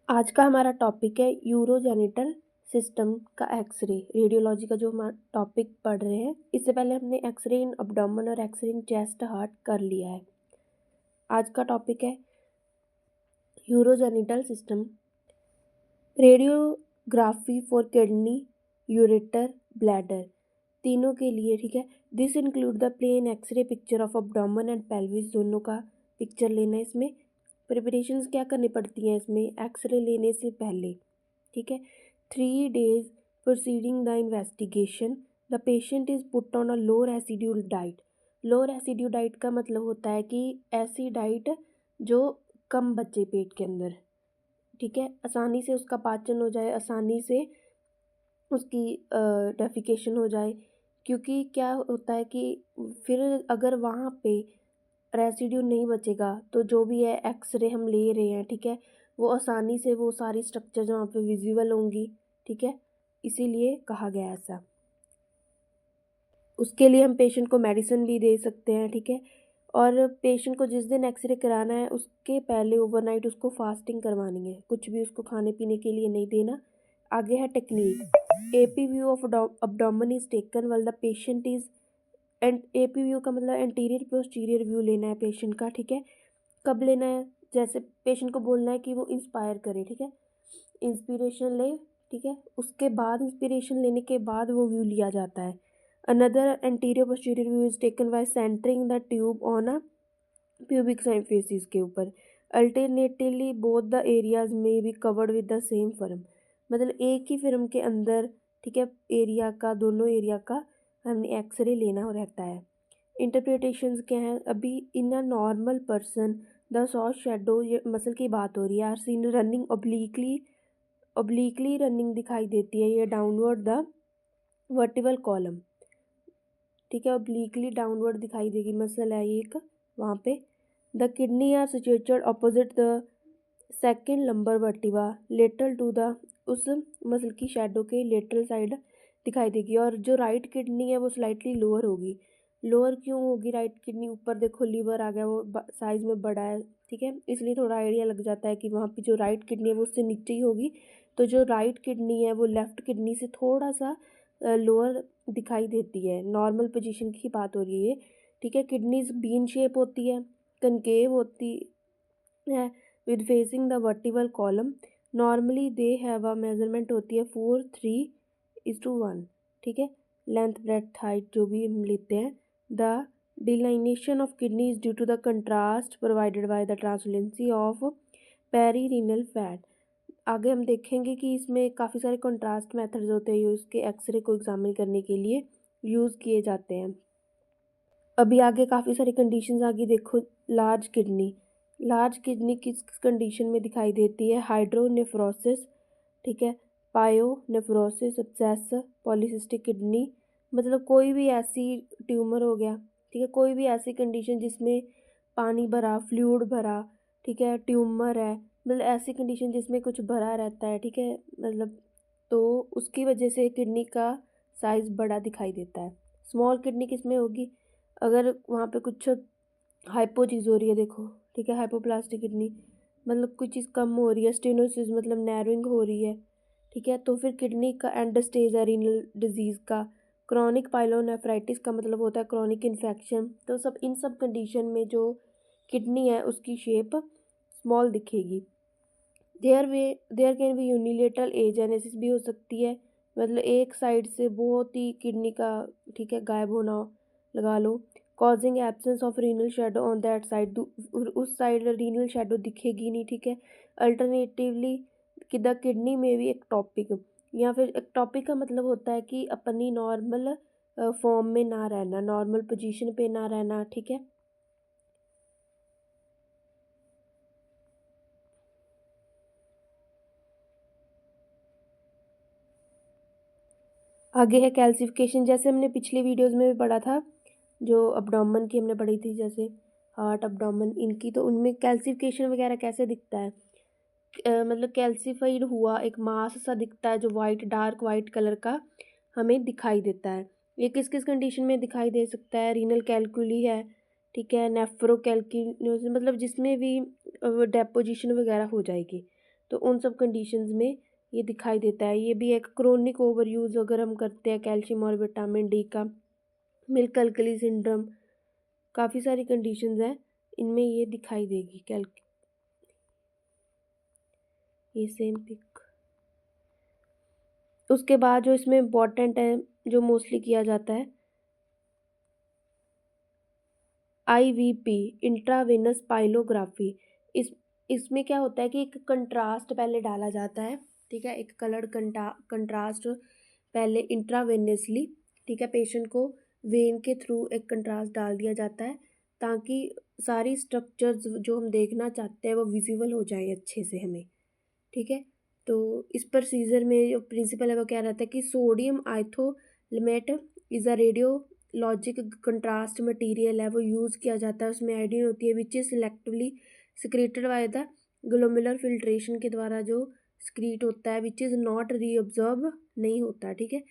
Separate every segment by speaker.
Speaker 1: आज का हमारा टॉपिक है यूरोजेनिटल सिस्टम का एक्सरे। रेडियोलॉजी का जो हम टॉपिक पढ़ रहे हैं, इससे पहले हमने एक्सरे इन अब्डोमेन और एक्सरे इन चेस्ट हार्ट कर लिया है। आज का टॉपिक है urogenital system, radiography for kidney, ureter, bladder, तीनों के लिए। ठीक है, this include the plain X ray picture of abdomen and pelvis, दोनों का पिक्चर लेना है। इसमें प्रिपरेशंस क्या करनी पड़ती हैं इसमें एक्सरे लेने से पहले। ठीक है, 3 days proceeding the investigation the patient is put on a lower residual diet. Lower residue diet का मतलब होता है कि ऐसी डाइट जो कम बचे पेट के अंदर। ठीक है, आसानी से उसका पाचन हो जाए, आसानी से उसकी डेफिकेशन हो जाए। क्योंकि क्या होता है कि फिर अगर वहाँ पे रेसिड्यू नहीं बचेगा तो जो भी है एक्सरे हम ले रहे हैं, ठीक है, वो आसानी से वो सारी स्ट्रक्चर्स वहाँ पे विजिबल होंगी। ठीक है, इसीलिए कहा गया ऐसा। उसके लिए हम पेशेंट को मेडिसिन भी दे सकते हैं। ठीक है, और पेशेंट को जिस दिन एक्सरे कराना है उसके पहले ओवरनाइट उसको फास्टिंग करवानी है, कुछ भी उसको खाने पीने के लिए नहीं देना। आगे है technique. AP view of abdomen is taken while the patient is, and AP view का मतलब एंटीरियर पोस्टीरियर व्यू लेना है पेशेंट का। ठीक है, कब लेना है, जैसे पेशेंट को बोलना है कि वो इंस्पायर करे। ठीक है, इंस्पिरेशन ले। ठीक है, उसके बाद इंस्पिरेशन लेने के बाद वो व्यू लिया जाता है। Another anterior posterior view is taken by centring the tube on a pubic symphysis के ऊपर। अल्टरनेटिवली बोथ द एरियाज में be covered with the same film, मतलब एक ही फिल्म के अंदर, ठीक है, एरिया का, दोनों एरिया का हमने एक्सरे लेना रहता है। इंटरप्रिटेशंस क्या हैं अभी। In a normal person the psoas shadow, ये मसल की बात हो रही है, are seen running obliquely running दिखाई देती है ये डाउनवर्ड द वर्टिकल कॉलम। ठीक है, ओब्लिकली डाउनवर्ड दिखाई देगी, मसल है ये एक वहाँ पे। The kidney are situated opposite the second lumbar vertebra lateral to the, उस मसल की शेडो के लेटरल साइड दिखाई देगी। और जो राइट किडनी है वो स्लाइटली लोअर होगी। लोअर क्यों होगी राइट किडनी, ऊपर देखो लीवर आ गया, वो साइज में बड़ा है। ठीक है, इसलिए थोड़ा आइडिया लग जाता है कि वहाँ पे जो राइट किडनी है वो उससे नीचे ही होगी। तो जो राइट किडनी है वो लेफ्ट किडनी से थोड़ा सा लोअर दिखाई देती है। नॉर्मल पोजीशन की बात हो रही है ये। ठीक है, किडनीज बीन शेप होती है, कनकेव होती है with facing the vertical column. Normally they have a measurement होती है 4:3:1। ठीक है, लेंथ ब्रेड्थ हाइट जो भी हम लेते हैं। The delineation of kidney is due to the contrast provided by the translucency of perirenal fat. आगे हम देखेंगे कि इसमें काफ़ी सारे कंट्रास्ट मेथड्स होते हैं, उसके एक्सरे को एग्जामिन करने के लिए यूज़ किए जाते हैं। अभी आगे काफ़ी सारी कंडीशंस आगे देखो। लार्ज किडनी, लार्ज किडनी किस कंडीशन में दिखाई देती है, हाइड्रोनेफ्रोसिस। ठीक है, पायोनेफ्रोसिस, एब्सेस, पॉलीसिस्टिक किडनी, मतलब कोई भी ऐसी ट्यूमर हो गया। ठीक है, कोई भी ऐसी कंडीशन जिसमें पानी भरा, फ्लूइड भरा, ठीक है, ट्यूमर है, मतलब ऐसी कंडीशन जिसमें कुछ भरा रहता है। ठीक है, मतलब तो उसकी वजह से किडनी का साइज़ बड़ा दिखाई देता है। स्मॉल किडनी किस में होगी, अगर वहाँ पे कुछ हाइपो चीज़ हो रही है, देखो। ठीक है, हाइपोप्लास्टिक किडनी, मतलब कुछ चीज़ कम हो रही है, स्टेनोसिस मतलब नैरोइंग हो रही है। ठीक है, तो फिर किडनी का एंड स्टेज है रीनल डिजीज़ का। क्रॉनिक पाइलोनेफ्राइटिस का मतलब होता है क्रॉनिक इन्फेक्शन। तो सब इन सब कंडीशन में जो किडनी है उसकी शेप स्मॉल दिखेगी। There can be unilateral agenesis भी हो सकती है, मतलब एक साइड से बहुत ही किडनी का, ठीक है, गायब होना लगा लो। Causing absence of renal shadow on that side, उस साइड रीनल शेडो दिखेगी नहीं। ठीक है, अल्टरनेटिवली कि द किडनी में भी एक टॉपिक, या फिर एक टॉपिक का मतलब होता है कि अपनी नॉर्मल फॉर्म में ना रहना, नॉर्मल पोजीशन पे ना रहना। ठीक है, आगे है कैल्सिफिकेशन, जैसे हमने पिछली वीडियोस में भी पढ़ा था, जो अब्डोमेन की हमने पढ़ी थी, जैसे हार्ट, अब्डोमेन, इनकी, तो उनमें कैल्सिफिकेशन वगैरह कैसे दिखता है। मतलब कैल्सिफाइड हुआ एक मास सा दिखता है जो वाइट, डार्क वाइट कलर का हमें दिखाई देता है। ये किस किस कंडीशन में दिखाई दे सकता है, रीनल कैलकुली है, ठीक है, नेफ्रो कैलकुलोसिस, मतलब जिसमें भी डेपोजिशन वगैरह हो जाएगी। तो उन सब कंडीशंस में ये दिखाई देता है। ये भी एक क्रोनिक ओवर यूज़ अगर हम करते हैं कैल्शियम और विटामिन डी का, मिल्क अल्कली सिंड्रोम, काफ़ी सारी कंडीशंस हैं, इनमें ये दिखाई देगी ये सेम पिक। उसके बाद जो इसमें इम्पॉर्टेंट है, जो मोस्टली किया जाता है, IVP इंट्रावेनस पाइलोग्राफी। इसमें क्या होता है कि एक कंट्रास्ट पहले डाला जाता है, ठीक है, एक कलर्ड कंट्रास्ट पहले इंट्रावेनसली, ठीक है, पेशेंट को वेन के थ्रू एक कंट्रास्ट डाल दिया जाता है ताकि सारी स्ट्रक्चर्स जो हम देखना चाहते हैं वो विजिबल हो जाए अच्छे से हमें, ठीक है। तो इस प्रोसीजर में जो प्रिंसिपल है वो क्या रहता है कि sodium iothalamate is a radiologic contrast material है, वो यूज़ किया जाता है। उसमें आयोडीन होती है which is selectively secreted by the glomerular filtration के द्वारा जो सिक्रीट होता है, विच इज़ नॉट रीअब्जॉर्ब नहीं होता, ठीक है।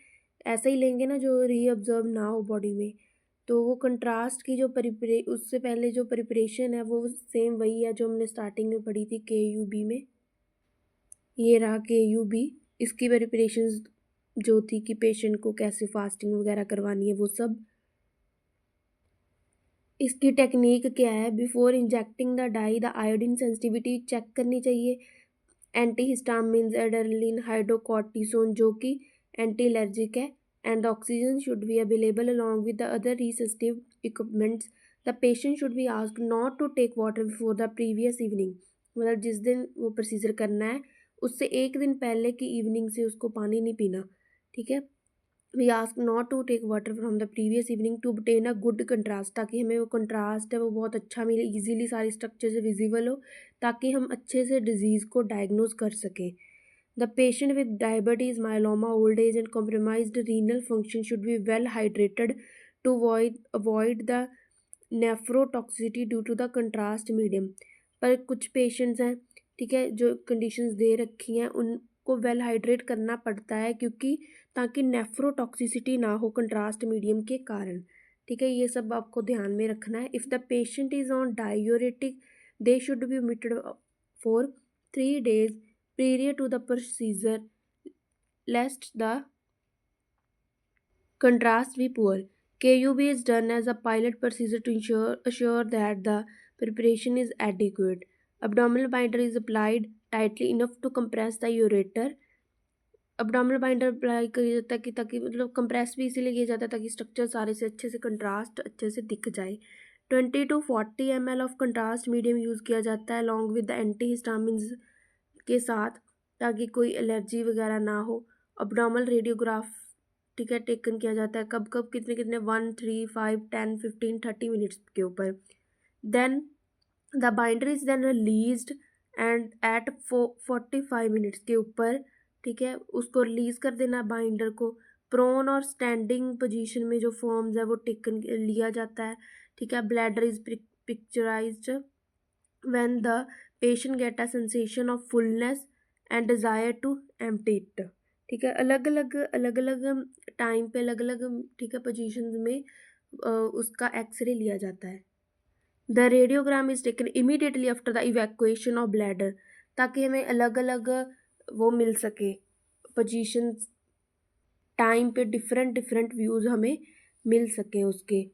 Speaker 1: ऐसा ही लेंगे ना जो रीअब्जॉर्ब ना हो बॉडी में, तो वो कंट्रास्ट की जो उससे पहले जो प्रिपरेशन है वो सेम वही है जो हमने स्टार्टिंग में पढ़ी थी KUB में। ये रहा KUB, इसकी प्रिपरेशन जो थी कि पेशेंट को कैसे फास्टिंग वगैरह करवानी है वो सब। इसकी टेक्निक क्या है, before injecting the dye the iodine sensitivity check करनी चाहिए। एंटीहिस्टामिन्स एड्रेनलिन हाइड्रोकॉर्टिसोन जो कि एंटी एलर्जिक है, and the oxygen should be available along with the other resistive equipments. The patient should be asked not to take water before the previous evening, मतलब जिस दिन वो procedure करना है उससे एक दिन पहले की इवनिंग से उसको पानी नहीं पीना, ठीक है। We ask not to take water from the previous evening to obtain a good contrast, ताकि हमें वो कंट्रास्ट है वो बहुत अच्छा मिले, इजीली सारी स्ट्रक्चर से विजिबल हो, ताकि हम अच्छे से डिजीज़ को डायग्नोज कर सकें। The patient with diabetes, myeloma, old age and compromised renal function should be well hydrated to avoid the nephrotoxicity due to the contrast medium. पर कुछ पेशेंट्स हैं, ठीक है, जो कंडीशंस दे रखी हैं उनको वेल हाइड्रेट करना पड़ता है क्योंकि ताकि नेफ्रोटॉक्सिसिटी ना हो कंट्रास्ट मीडियम के कारण, ठीक है। ये सब आपको ध्यान में रखना है। If the patient is on diuretic they should be omitted for 3 days prior to the procedure lest the contrast be poor. KUB is done as a pilot procedure to assure that the preparation is adequate. Abdominal binder is applied tightly enough to compress the ureter. abdominal binder apply किया जाता है कि ताकि मतलब compress भी इसीलिए किया जाता है ताकि स्ट्रक्चर सारे से अच्छे से कंट्रास्ट अच्छे से दिख जाए। 20 to 40 ml of contrast medium use किया जाता है अलॉन्ग विद द एंटीहिस्टामिन्स के साथ ताकि कोई एलर्जी वगैरह ना हो। abdominal रेडियोग्राफ, ठीक है, टेकन किया जाता है कब कब कितने कितने 1, 3, 5, 10, 15, 30 मिनट्स के ऊपर। Then the binder is then released and at 45 minutes के ऊपर, ठीक है, उसको रिलीज़ कर देना बाइंडर को। प्रोन और स्टैंडिंग पोजीशन में जो फॉर्म्स है वो टेकन लिया जाता है, ठीक है। Bladder is picturized when the patient get a sensation of fullness and desire to empty it, ठीक है। अलग अलग टाइम पे अलग अलग, ठीक है, पोजीशंस में उसका एक्सरे लिया जाता है। The radiogram is taken immediately after the evacuation of bladder, ताकि हमें अलग अलग वो मिल सके पोजीशन, टाइम पे डिफरेंट व्यूज़ हमें मिल सके उसके।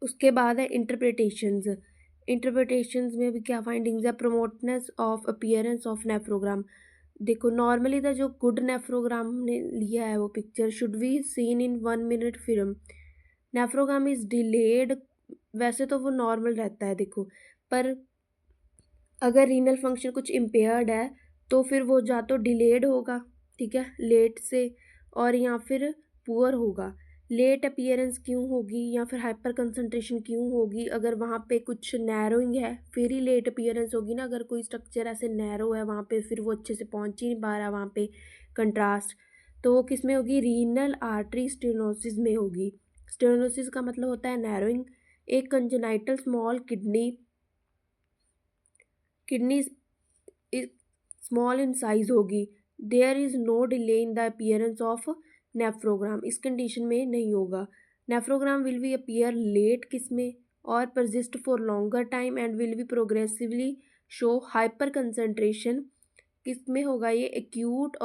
Speaker 1: उसके बाद है इंटरप्रिटेशंस में भी क्या फाइंडिंग्स है। Promptness of appearance of nephrogram, देखो नॉर्मली द जो गुड नेफ्रोग्राम ने लिया है वो picture should be seen in 1 minute film. Nephrogram is delayed, वैसे तो वो नॉर्मल रहता है देखो, पर अगर रीनल फंक्शन कुछ इम्पेयर्ड है तो फिर वो या तो डिलेड होगा, ठीक है, लेट से, और या फिर पुअर होगा। लेट अपीयरेंस क्यों होगी या फिर हाइपर कंसंट्रेशन क्यों होगी, अगर वहाँ पे कुछ नैरोइंग है फिर ही लेट अपीयरेंस होगी ना। अगर कोई स्ट्रक्चर ऐसे नैरो है वहाँ पे फिर वो अच्छे से पहुँच ही नहीं पा रहा वहाँ पे कंट्रास्ट, तो वो किस में होगी, रीनल आर्टरी स्टेनोसिस में होगी। स्टेनोसिस का मतलब होता है नैरोइंग। एक congenital small kidney small in size होगी। There is no delay in the appearance of nephrogram, इस कंडीशन में नहीं होगा। Nephrogram will be appear late किस में और persist for longer time and will be progressively show hyper concentration, किस में होगा ये, acute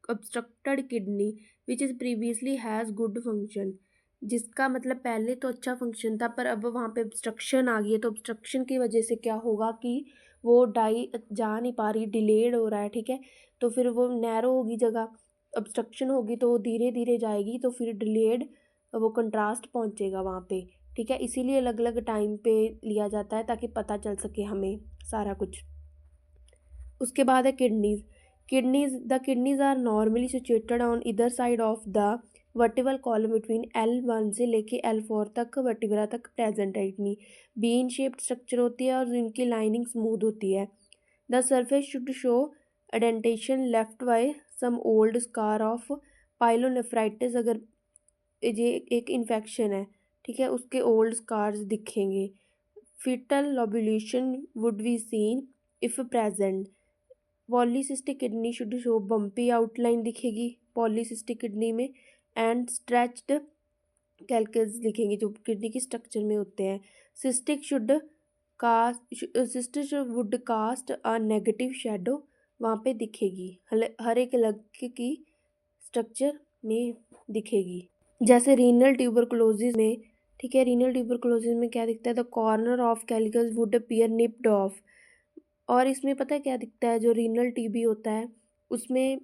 Speaker 1: obstructed kidney which is previously has good function, जिसका मतलब पहले तो अच्छा फंक्शन था पर अब वहाँ पे ऑब्स्ट्रक्शन आ गई है, तो ऑब्स्ट्रक्शन की वजह से क्या होगा कि वो डाई जा नहीं पा रही, डिलेड हो रहा है, ठीक है। तो फिर वो नैरो होगी जगह, ऑब्स्ट्रक्शन होगी तो वो धीरे धीरे जाएगी, तो फिर डिलेड वो कंट्रास्ट पहुँचेगा वहाँ पे, ठीक है। इसीलिए अलग अलग टाइम पे लिया जाता है ताकि पता चल सके हमें सारा कुछ। उसके बाद है kidneys the kidneys are normally situated on इधर side of the vertebral column between L1 से लेके L4 तक वर्टिब्रा तक प्रेजेंट है किडनी। बीन शेप्ड स्ट्रक्चर होती है और इनकी लाइनिंग स्मूथ होती है। The surface should show indentation left by some old scar of pyelonephritis, अगर ये एक इन्फेक्शन है, ठीक है, उसके ओल्ड स्कार्स दिखेंगे। Foetal lobulation would be seen if present. Polycystic kidney should show bumpy outline दिखेगी पॉलीसिस्टिक किडनी में, एंड स्ट्रेच्ड कैल्कस दिखेंगे जो किडनी के स्ट्रक्चर में होते हैं। Cystic would cast a negative shadow वहाँ पे दिखेगी, हर एक अलग की स्ट्रक्चर में दिखेगी। जैसे रीनल ट्यूबरकुलोसिस में, ठीक है, रीनल ट्यूबरकुलोसिस में क्या दिखता है, the corner of calyx would appear nipped off. और इसमें पता है क्या दिखता है, जो रीनल टीबी होता है उसमें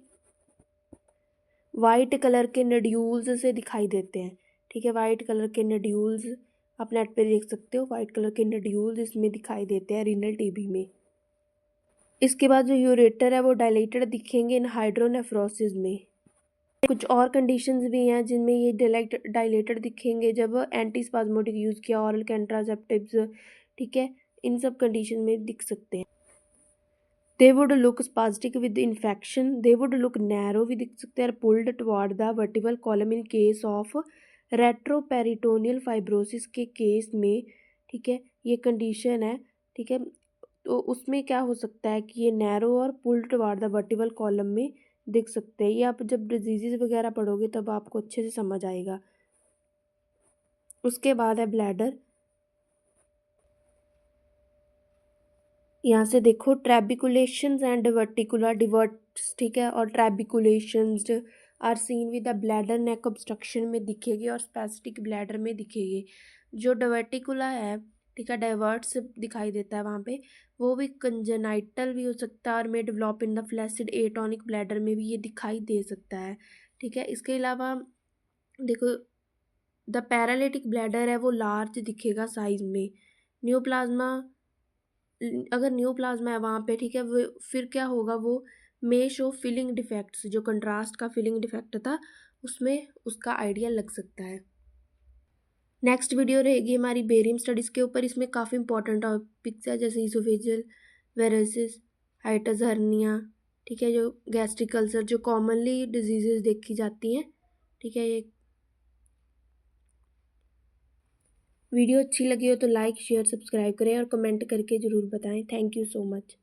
Speaker 1: वाइट कलर के नड्यूल्स से दिखाई देते हैं, ठीक है, वाइट कलर के नड्यूल्स आप नेट पे देख सकते हो, वाइट कलर के नड्यूल्स इसमें दिखाई देते हैं रीनल टीबी में। इसके बाद जो यूरेटर है वो डायलेटेड दिखेंगे इन हाइड्रोनेफ्रोसिस में। कुछ और कंडीशंस भी हैं जिनमें ये डायलेटेड दिखेंगे जब एंटीस्पाज्मोटिक यूज़ किया, ऑरल कंट्रासेप्टिव्स, ठीक है, इन सब कंडीशन में दिख सकते हैं। They would look spastic with infection, they would look narrow भी दिख सकते हैं, pulled toward the vertebral column in case of retroperitoneal fibrosis के केस में, ठीक है, ये कंडीशन है, ठीक है। तो उसमें क्या हो सकता है कि ये नैरो और pulled toward the vertebral column में दिख सकते हैं। ये आप जब डिजीज़ वगैरह पढ़ोगे तब आपको अच्छे से समझ आएगा। उसके बाद है ब्लैडर, यहाँ से देखो ट्रेबिकुलेशंस एंड वर्टिकुलर डिवर्ट्स, ठीक है, और trabeculations are seen with the bladder neck obstruction में दिखेगी और स्पेसिफिक ब्लैडर में दिखेगी। जो डवर्टिकुला है, ठीक है, डाइवर्ट्स दिखाई देता है वहाँ पे, वो भी कंजेनाइटल भी हो सकता है और में develop in the flaccid atonic bladder में भी ये दिखाई दे सकता है, ठीक है। इसके अलावा देखो द पैरालिटिक ब्लैडर है वो लार्ज दिखेगा साइज में। न्यूप्लाज्मा, अगर न्यूप्लाज्मा है वहाँ पे, ठीक है, वो फिर क्या होगा, वो मे शो फिलिंग डिफेक्ट्स, जो कंट्रास्ट का फिलिंग डिफेक्ट था उसमें उसका आइडिया लग सकता है। नेक्स्ट वीडियो रहेगी हमारी बेरियम स्टडीज़ के ऊपर। इसमें काफ़ी इंपॉर्टेंट टॉपिक्स है जैसे इसोफेजियल वेरेसिस, हाइटस हर्निया, ठीक है, जो गैस्ट्रिक अल्सर, जो कॉमनली डिजीजेज देखी जाती हैं, ठीक है। ये वीडियो अच्छी लगी हो तो लाइक शेयर सब्सक्राइब करें और कमेंट करके ज़रूर बताएं। Thank you so much.